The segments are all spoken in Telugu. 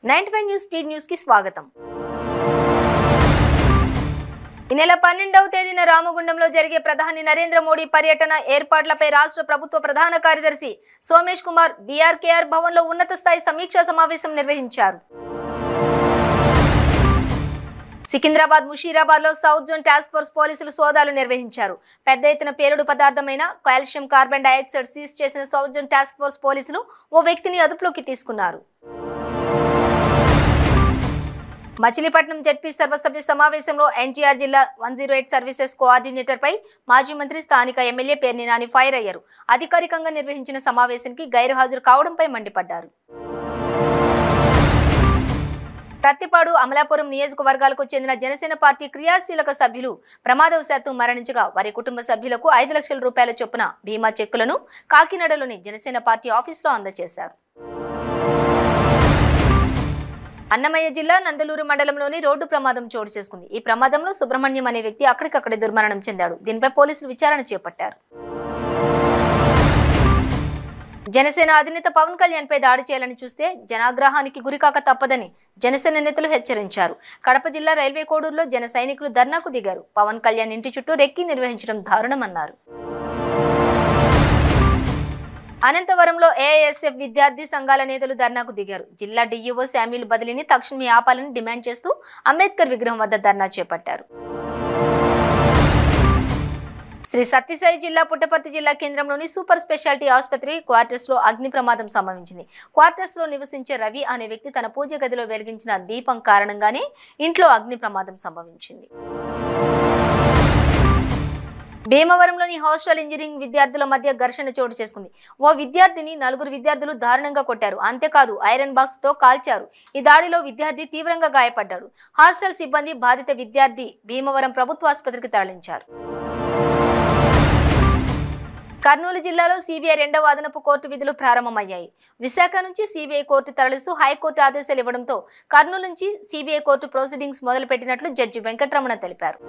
95 న్యూస్ స్పీడ్ న్యూస్ కి స్వాగతం. ఈ నెల 12వ తేదీన రామగుండంలో జరిగే ప్రధాని నరేంద్ర మోడీ పర్యటన ఏర్పాట్లపై రాష్ట్ర ప్రభుత్వ ప్రధాన కార్యదర్శి సోమేష్ కుమార్ బీఆర్కేఆర్ భవన్లో ఉన్నత స్థాయి సమీక్షా సమావేశం నిర్వహించారు. సికింద్రాబాద్ ముషీరాబాద్ లో సౌత్ జోన్ టాస్క్ ఫోర్స్ పోలీసులు సోదాలు నిర్వహించారు. పెద్ద ఎత్తున పేలుడు పదార్థమైన కాల్షియం కార్బన్ డయాక్సైడ్ సీజ్ చేసిన సౌత్ జోన్ టాస్క్ ఫోర్స్ పోలీసులు ఓ వ్యక్తిని అదుపులోకి తీసుకున్నారు. మచిలీపట్నం జెడ్పీ సర్వసభ్య సమావేశంలో ఎన్టీఆర్ జిల్లా 108 సర్వీసెస్ కోఆర్డినేటర్ పై మాజీ మంత్రి స్థానిక ఎమ్మెల్యే పేర్ని నాని ఫైర్ అయ్యారు. అధికారికంగా నిర్వహించిన సమావేశానికి గైర్హాజరు కావడంపై మండిపడ్డారు. ప్రత్తిపాడు అమలాపురం నియోజకవర్గాలకు చెందిన జనసేన పార్టీ క్రియాశీలక సభ్యులు ప్రమాదవశాత్తు మరణించగా వారి కుటుంబ సభ్యులకు 5 లక్షల రూపాయల చొప్పున బీమా చెక్కులను కాకినాడలోని జనసేన పార్టీ ఆఫీసులో అందజేశారు. అన్నమయ్య జిల్లా నందలూరు మండలంలోని రోడ్డు ప్రమాదం చోటు చేసుకుంది. ఈ ప్రమాదంలో సుబ్రహ్మణ్యం అనే వ్యక్తి అక్కడికక్కడే దుర్మరణం చెందాడు. దీనిపై పోలీసులు విచారణ చేపట్టారు. జనసేన అధినేత పవన్ కళ్యాణ్ పై దాడి చేయాలని చూస్తే జనాగ్రహానికి గురికాక తప్పదని జనసేన నేతలు హెచ్చరించారు. కడప జిల్లా రైల్వే కోడూరులో జన సైనికులు ధర్నాకు దిగారు. పవన్ కళ్యాణ్ ఇంటి చుట్టూ రెక్కి నిర్వహించడం దారుణమన్నారు. అనంతవరంలో ఏఐఎస్ఎఫ్ విద్యార్థి సంఘాల నేతలు ధర్నాకు దిగారు. జిల్లా డిఈఓ శామ్యూల్ బదిలీని తక్షణమే ఆపాలని డిమాండ్ చేస్తూ అంబేద్కర్ విగ్రహం వద్ద ధర్నా చేపట్టారు. శ్రీ సత్యసాయి జిల్లా పుట్టపర్తి జిల్లా కేంద్రంలోని సూపర్ స్పెషాలిటీ ఆసుపత్రి క్వార్టర్స్ లో అగ్ని ప్రమాదం సంభవించింది. క్వార్టర్స్ లో నివసించే రవి అనే వ్యక్తి తన పూజ గదిలో వెలిగించిన దీపం కారణంగానే ఇంట్లో అగ్ని ప్రమాదం సంభవించింది. భీమవరంలోని హాస్టల్ ఇంజనీరింగ్ విద్యార్థుల మధ్య ఘర్షణ చోటు చేసుకుంది. ఓ విద్యార్థిని 4 విద్యార్థులు దారుణంగా కొట్టారు. అంతేకాదు ఐరన్ బాక్స్ తో కాల్చారు. ఈ దాడిలో విద్యార్థి తీవ్రంగా గాయపడ్డాడు. హాస్టల్ సిబ్బంది బాధిత విద్యార్థి భీమవరం ప్రభుత్వ ఆసుపత్రికి తరలించారు. కర్నూలు జిల్లాలో సిబిఐ 2వ అదనపు కోర్టు విధులు ప్రారంభమయ్యాయి. విశాఖ నుంచి సిబిఐ కోర్టు తరలిస్తూ హైకోర్టు ఆదేశాలు ఇవ్వడంతో కర్నూలు నుంచి సిబిఐ కోర్టు ప్రొసీడింగ్స్ మొదలుపెట్టినట్లు జడ్జి వెంకటరమణ తెలిపారు.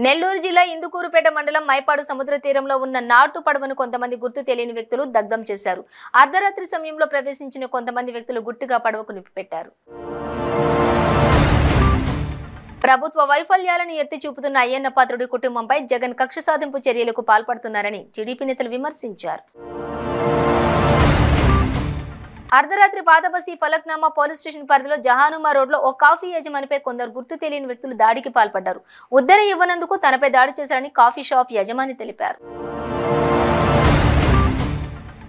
నెల్లూరు జిల్లా ఇందుకూరుపేట మండలం మైపాడు సముద్ర తీరంలో ఉన్న నాటు పడవను కొంతమంది గుర్తు తెలియని వ్యక్తులు దగ్ధం చేశారు. అర్ధరాత్రి సమయంలో ప్రవేశించిన కొంతమంది వ్యక్తులు గుట్టుగా పడవకు నిప్పిపెట్టారు. ప్రభుత్వ వైఫల్యాలను ఎత్తి చూపుతున్న అయ్యన్న పాత్రుడి కుటుంబంపై జగన్ కక్ష సాధింపు చర్యలకు పాల్పడుతున్నారని టీడీపీ నేతలు విమర్శించారు. అర్ధరాత్రి పాతబస్తీ ఫలక్నామా పోలీస్ స్టేషన్ పరిధిలో జహానుమా రోడ్లో ఓ కాఫీ యజమానిపై కొందరు గుర్తు తెలియని వ్యక్తులు దాడికి పాల్పడ్డారు. ఉద్దర ఇవ్వనందుకు తనపై దాడి చేశారని కాఫీ షాప్ యజమాని తెలిపారు.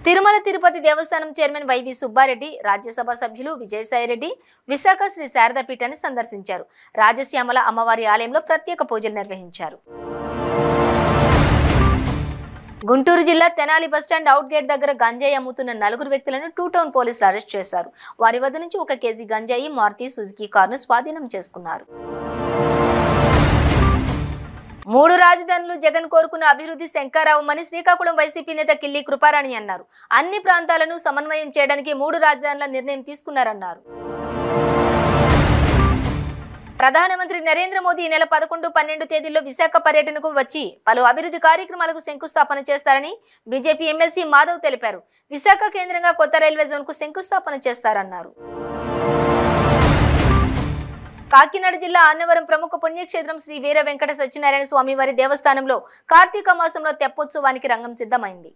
తిరుమల తిరుపతి దేవస్థానం చైర్మన్ వైవి సుబ్బారెడ్డి, రాజ్యసభ సభ్యులు విజయసాయిరెడ్డి విశాఖ శ్రీ శారదా పీఠాన్ని సందర్శించారు. రాజశ్యామల అమ్మవారి ఆలయంలో ప్రత్యేక పూజలు నిర్వహించారు. గుంటూరు జిల్లా తెనాలి బస్టాండ్ అవుట్ గేట్ దగ్గర గంజాయి అమ్ముతున్న 4 వ్యక్తులను 2 టౌన్ పోలీసులు అరెస్ట్ చేశారు. వారి వద్ద నుంచి 1 కేజీ గంజాయి, మారుతి సుజుకి కారును స్వాధీనం చేసుకున్నారు. 3 రాజధానులు జగన్ కోరుకున్న అభివృద్ధి శంకారావమని శ్రీకాకుళం వైసీపీ నేత కిల్లి కృపారాణి అన్నారు. అన్ని ప్రాంతాలను సమన్వయం చేయడానికి 3 రాజధానుల నిర్ణయం తీసుకున్నారన్నారు. ప్రధానమంత్రి నరేంద్ర మోదీ ఈ నెల 11, 12 తేదీల్లో విశాఖ పర్యటనకు వచ్చి పలు అభివృద్ధి కార్యక్రమాలకు శంకుస్థాపన చేస్తారని బీజేపీ ఎమ్మెల్సీ మాధవ్ తెలిపారు. విశాఖ కేంద్రంగా కొత్త రైల్వే జోన్ కు శంకుస్థాపన చేస్తారన్నారు. కాకినాడ జిల్లా అన్నవరం ప్రముఖ పుణ్యక్షేత్రం శ్రీ వీర వెంకట సత్యనారాయణ స్వామి వారి దేవస్థానంలో కార్తీక మాసంలో తెప్పోత్సవానికి రంగం సిద్ధమైంది.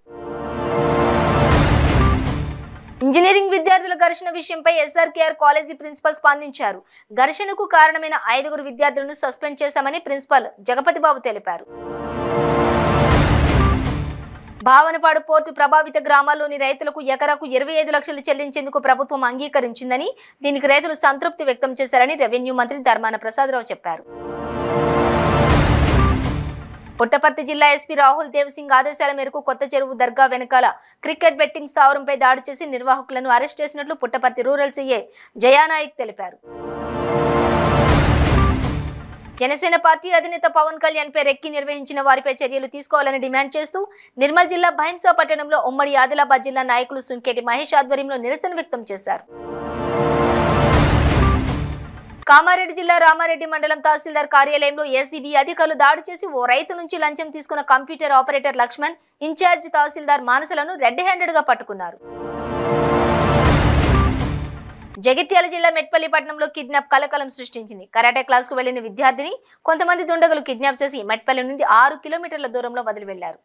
ఇంజనీరింగ్ విద్యార్థుల ఘర్షణ విషయంపై ఎస్ఆర్కేఆర్ కాలేజీ ప్రిన్సిపల్ స్పందించారు. ఘర్షణకు కారణమైన 5 విద్యార్థులను సస్పెండ్ చేశామని ప్రిన్సిపల్ జగపతిబాబు తెలిపారు. భావనపాడు పోర్టు ప్రభావిత గ్రామాల్లోని రైతులకు ఎకరాకు 25 లక్షలు చెల్లించేందుకు ప్రభుత్వం అంగీకరించిందని, దీనికి రైతులు సంతృప్తి వ్యక్తం చేశారని రెవెన్యూ మంత్రి ధర్మాన ప్రసాదరావు చెప్పారు. పుట్టపర్తి జిల్లా ఎస్పీ రాహుల్ దేవ్ సింగ్ ఆదేశాల మేరకు కొత్త చెరువు దర్గా వెనకాల క్రికెట్ బెట్టింగ్ స్థావరంపై దాడి చేసి నిర్వాహకులను అరెస్ట్ చేసినట్లు పుట్టపర్తి రూరల్ సీఏ జయానాయక్ తెలిపారు. జనసేన పార్టీ అధినేత పవన్ కళ్యాణ్ పై రెక్కి నిర్వహించిన వారిపై చర్యలు తీసుకోవాలని డిమాండ్ చేస్తూ నిర్మల్ జిల్లా భైంసా పట్టణంలో ఉమ్మడి ఆదిలాబాద్ జిల్లా నాయకులు సుంకేటి మహేష్ ఆధ్వర్యంలో నిరసన వ్యక్తం చేశారు. కామారెడ్డి జిల్లా రామారెడ్డి మండలం తహసీల్దార్ కార్యాలయంలో ఏసీబీ అధికారులు దాడి చేసి ఓ రైతు నుంచి లంచం తీసుకున్న కంప్యూటర్ ఆపరేటర్ లక్ష్మణ్, ఇన్ఛార్జ్ తహసీల్దార్ మానసలను రెడ్ హ్యాండెడ్ గా పట్టుకున్నారు. జగిత్యాల జిల్లా మెట్పల్లి పట్టణంలో కిడ్నాప్ కలకలం సృష్టించింది. కరాటే క్లాస్ కు వెళ్లిన విద్యార్థిని కొంతమంది దుండగులు కిడ్నాప్ చేసి మెట్పల్లి నుండి 6 కిలోమీటర్ల దూరంలో వదిలి వెళ్లారు.